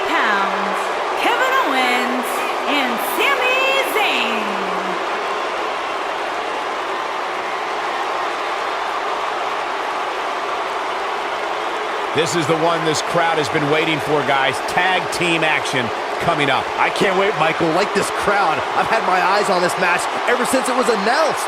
pounds, Kevin Owens and Sami Zayn. This is the one this crowd has been waiting for, guys. Tag team action coming up. I can't wait, Michael. Like this crowd, I've had my eyes on this match ever since it was announced.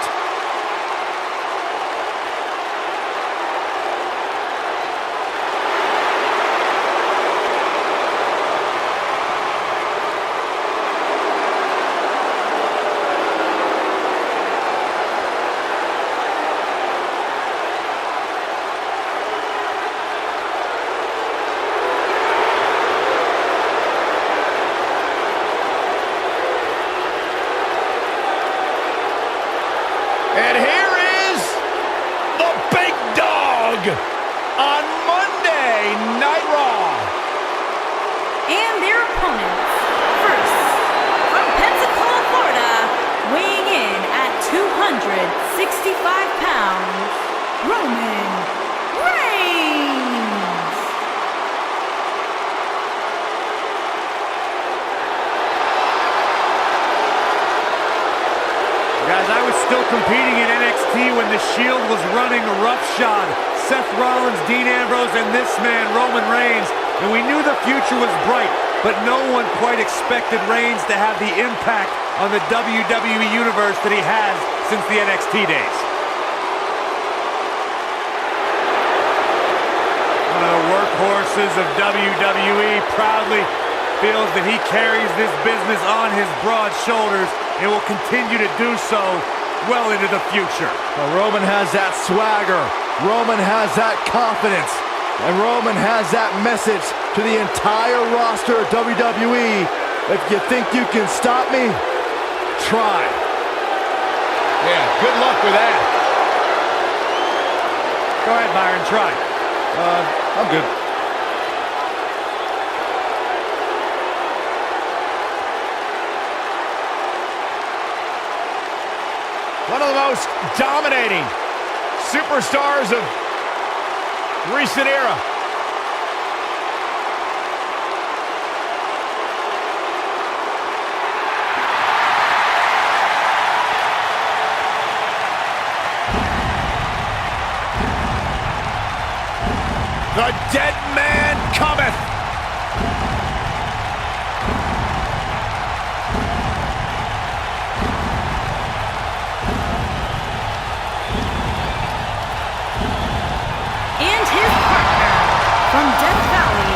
And here is the big dog on Monday Night Raw. And their opponents, first, from Pensacola, Florida, weighing in at 265 pounds, Roman Reigns. Guys, I was still competing in NXT when The Shield was running roughshod. Seth Rollins, Dean Ambrose, and this man, Roman Reigns. And we knew the future was bright, but no one quite expected Reigns to have the impact on the WWE Universe that he has since the NXT days. One of the workhorses of WWE proudly feels that he carries this business on his broad shoulders and will continue to do so well into the future. Well, Roman has that swagger. Roman has that confidence. And Roman has that message to the entire roster of WWE. If you think you can stop me, try. Yeah, good luck with that. Go ahead, Byron, try. I'm good. One of the most dominating superstars of recent era. The dead man cometh. From Death Valley,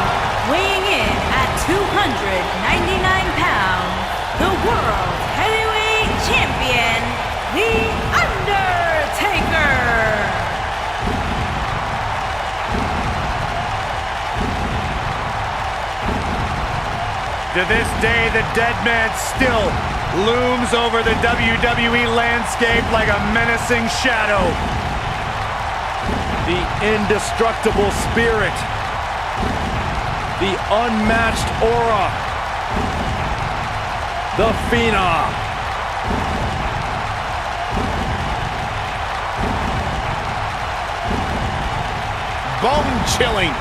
weighing in at 299 pounds, the World Heavyweight Champion, The Undertaker. To this day, the dead man still looms over the WWE landscape like a menacing shadow. The indestructible spirit. The unmatched aura. The Phenom. Bone-chilling.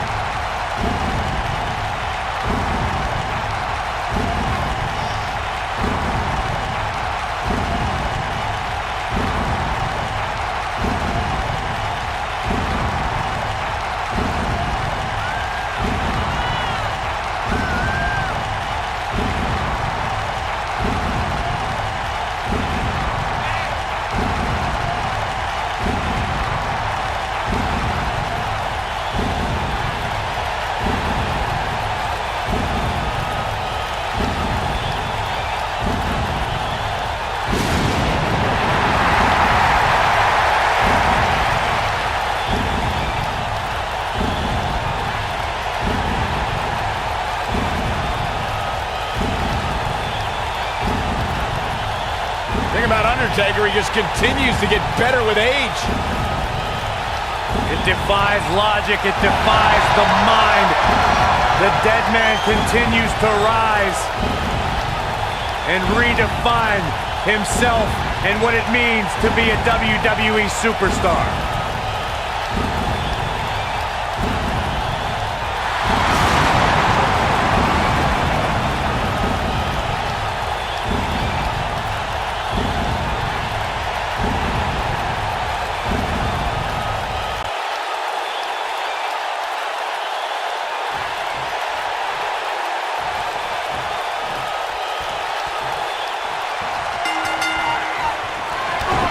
About Undertaker, he just continues to get better with age. It defies logic, it defies the mind. The dead man continues to rise and redefine himself and what it means to be a WWE superstar.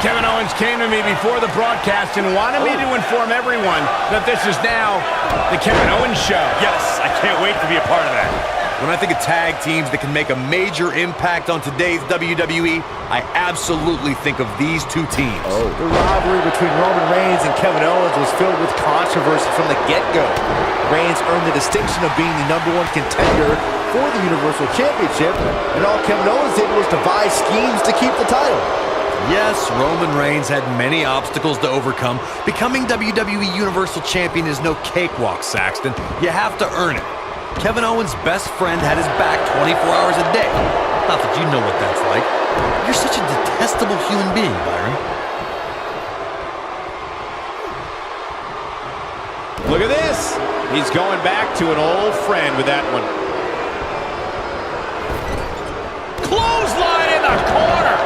Kevin Owens came to me before the broadcast and wanted me to inform everyone that this is now the Kevin Owens Show. Yes, I can't wait to be a part of that. When I think of tag teams that can make a major impact on today's WWE, I absolutely think of these two teams. The rivalry between Roman Reigns and Kevin Owens was filled with controversy from the get-go. Reigns earned the distinction of being the #1 contender for the Universal Championship, and all Kevin Owens did was devise schemes to keep the title. Yes, Roman Reigns had many obstacles to overcome. Becoming WWE Universal Champion is no cakewalk, Saxton. You have to earn it. Kevin Owens' best friend had his back 24 hours a day. Not that you know what that's like. You're such a detestable human being, Byron. Look at this. He's going back to an old friend with that one. Clothesline in the corner.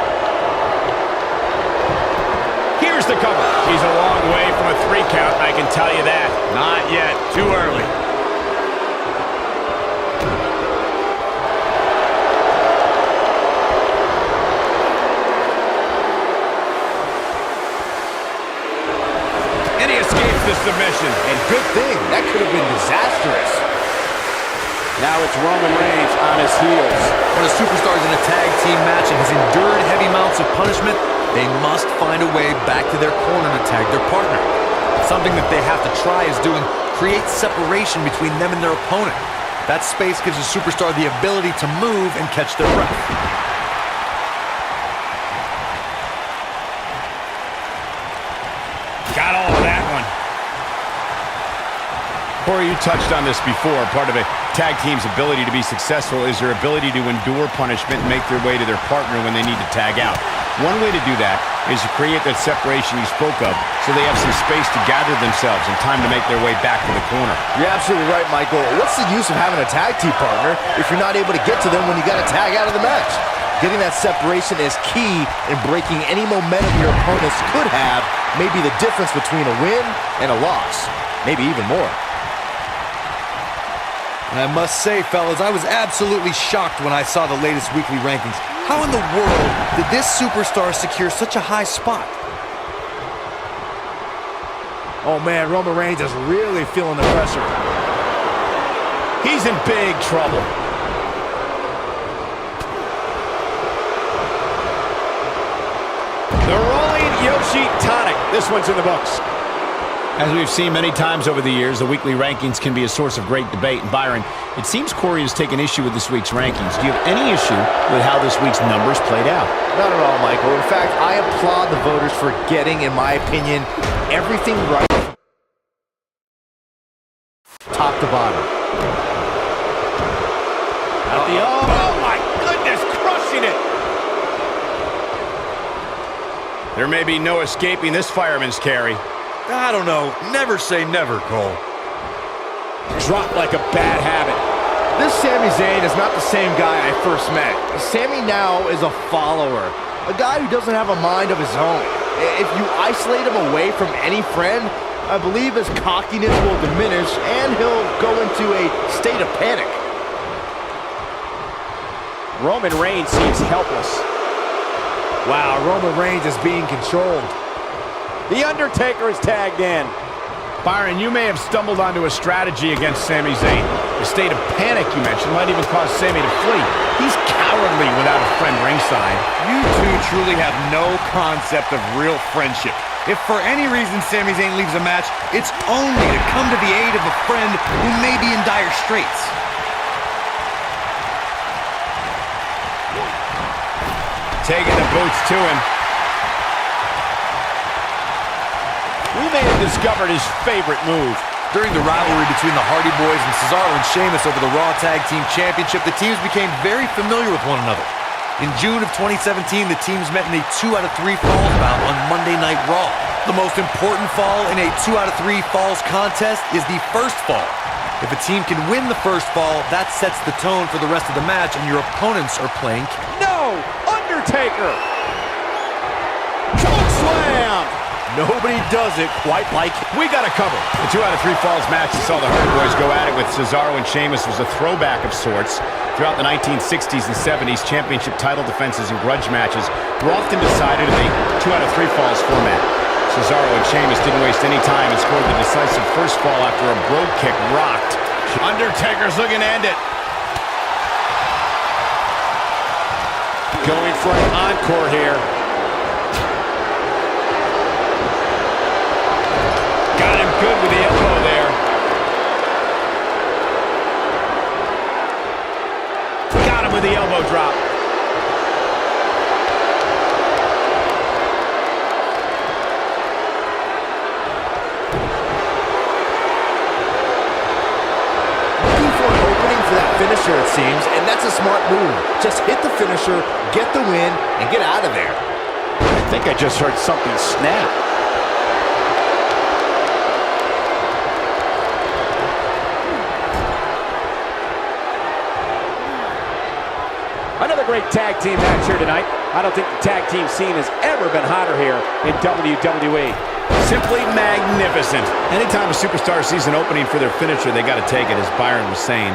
Here's the cover. He's a long way from a 3 count, I can tell you that. Not yet. Too early. And he escapes the submission. And good thing, that could have been disastrous. Now it's Roman Reigns on his heels. When a superstar is in a tag team match and has endured heavy amounts of punishment, they must find a way back to their corner to tag their partner. Something that they have to try is doing create separation between them and their opponent. That space gives a superstar the ability to move and catch their breath. Got all of that one. Corey, you touched on this before. Part of a tag team's ability to be successful is their ability to endure punishment and make their way to their partner when they need to tag out. One way to do that is to create that separation you spoke of so they have some space to gather themselves and time to make their way back to the corner. You're absolutely right, Michael. What's the use of having a tag team partner if you're not able to get to them when you got to tag out of the match? Getting that separation is key in breaking any momentum your opponents could have, maybe the difference between a win and a loss, maybe even more. And I must say, fellas, I was absolutely shocked when I saw the latest weekly rankings. How in the world did this superstar secure such a high spot? Oh man, Roman Reigns is really feeling the pressure. He's in big trouble. The rolling Yoshi tonic. This one's in the books. As we've seen many times over the years, the weekly rankings can be a source of great debate. And Byron, it seems Corey has taken issue with this week's rankings. Do you have any issue with how this week's numbers played out? Not at all, Michael. In fact, I applaud the voters for getting, in my opinion, everything right top to bottom. Oh my goodness, crushing it! There may be no escaping this fireman's carry. I don't know. Never say never, Cole. Dropped like a bad habit. This Sami Zayn is not the same guy I first met. Sami now is a follower, a guy who doesn't have a mind of his own. If you isolate him away from any friend, I believe his cockiness will diminish and he'll go into a state of panic. Roman Reigns seems helpless. Wow, Roman Reigns is being controlled. The Undertaker is tagged in. Byron, you may have stumbled onto a strategy against Sami Zayn. The state of panic you mentioned might even cause Sami to flee. He's cowardly without a friend ringside. You two truly have no concept of real friendship. If for any reason Sami Zayn leaves a match, it's only to come to the aid of a friend who may be in dire straits. Taking the boots to him. We may have discovered his favorite move. During the rivalry between the Hardy Boys and Cesaro and Sheamus over the Raw Tag Team Championship, the teams became very familiar with one another. In June of 2017, the teams met in a 2 out of 3 falls bout on Monday Night Raw. The most important fall in a 2 out of 3 falls contest is the first fall. If a team can win the first fall, that sets the tone for the rest of the match, and your opponents are playing. No! Undertaker! Choke slam! Nobody does it quite like him. We got to cover. The 2 out of 3 falls match that saw the Hardy Boys go at it with Cesaro and Sheamus was a throwback of sorts. Throughout the 1960s and 70s, championship title defenses and grudge matches were often decided in a 2 out of 3 falls format. Cesaro and Sheamus didn't waste any time and scored the decisive first fall after a brogue kick rocked. Undertaker's looking to end it. Going for an encore here. Got him good with the elbow there. Got him with the elbow drop. Looking for an opening for that finisher, it seems, and that's a smart move. Just hit the finisher, get the win, and get out of there. I think I just heard something snap. Another great tag team match here tonight. I don't think the tag team scene has ever been hotter here in WWE. Simply magnificent. Anytime a superstar sees an opening for their finisher, they got to take it, as Byron was saying.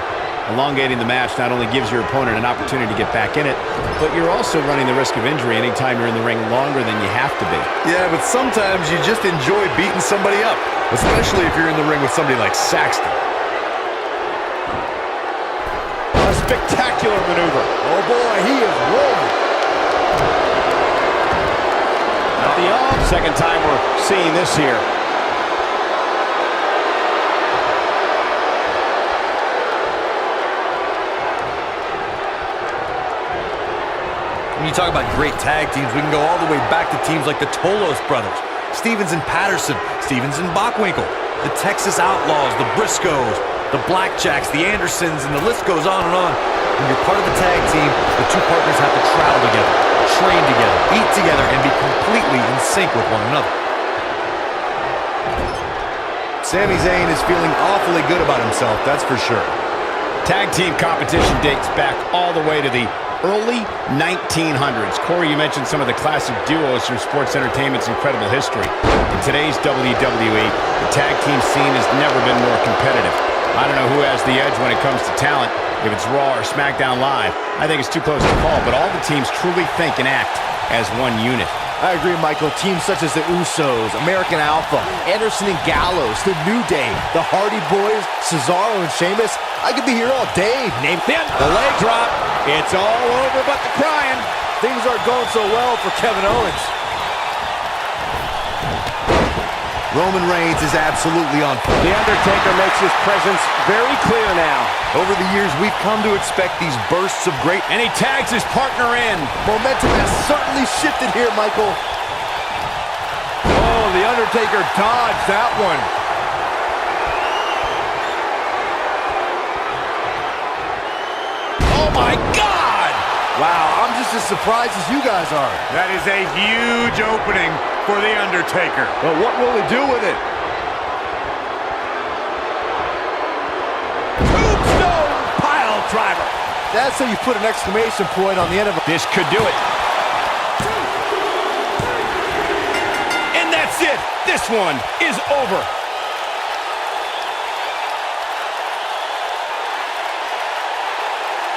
Elongating the match not only gives your opponent an opportunity to get back in it, but you're also running the risk of injury anytime you're in the ring longer than you have to be. Yeah, but sometimes you just enjoy beating somebody up, especially if you're in the ring with somebody like Saxton. A spectacular maneuver. Oh boy, he is rolling. Not the second time we're seeing this here. When you talk about great tag teams, we can go all the way back to teams like the Tolos brothers, Stevens and Patterson, Stevens and Bockwinkel, the Texas Outlaws, the Briscoes, the Blackjacks, the Andersons, and the list goes on and on. When you're part of the tag team, the two partners have to travel together, train together, eat together, and be completely in sync with one another. Sami Zayn is feeling awfully good about himself, that's for sure. Tag team competition dates back all the way to the early 1900s. Corey, you mentioned some of the classic duos from sports entertainment's incredible history. In today's WWE, the tag team scene has never been more competitive. I don't know who has the edge when it comes to talent, if it's Raw or SmackDown Live. I think it's too close to call, but all the teams truly think and act as one unit. I agree, Michael. Teams such as the Usos, American Alpha, Anderson and Gallows, The New Day, the Hardy Boys, Cesaro and Sheamus. I could be here all day. Name The leg drop. It's all over but the crying. Things aren't going so well for Kevin Owens. Roman Reigns is absolutely on fire. The Undertaker makes his presence very clear now. Over the years, we've come to expect these bursts of great... And he tags his partner in. Momentum has certainly shifted here, Michael. Oh, the Undertaker dodged that one. Oh, my God! Wow, I'm just as surprised as you guys are. That is a huge opening for The Undertaker. But what will he do with it? Tombstone pile driver. That's how you put an exclamation point on the end of it. This could do it. And that's it. This one is over.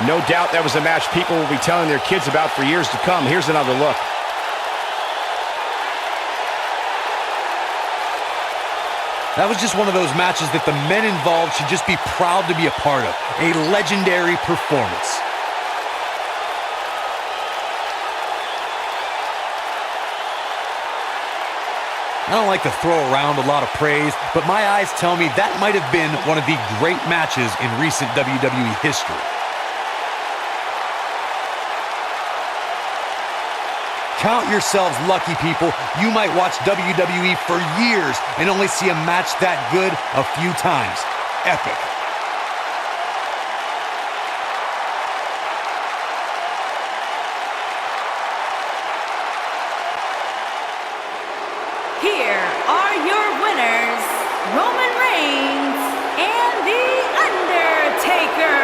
No doubt that was a match people will be telling their kids about for years to come. Here's another look. That was just one of those matches that the men involved should just be proud to be a part of. A legendary performance. I don't like to throw around a lot of praise, but my eyes tell me that might have been one of the great matches in recent WWE history. Count yourselves lucky, people. You might watch WWE for years and only see a match that good a few times. Epic. Here are your winners, Roman Reigns and The Undertaker.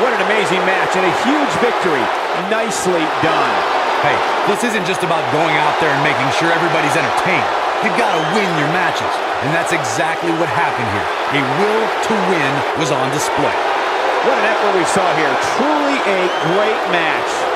What an amazing match and a huge victory. Nicely done. Hey, this isn't just about going out there and making sure everybody's entertained. you gotta win your matches. And that's exactly what happened here. A will to win was on display. What an effort we saw here. Truly a great match.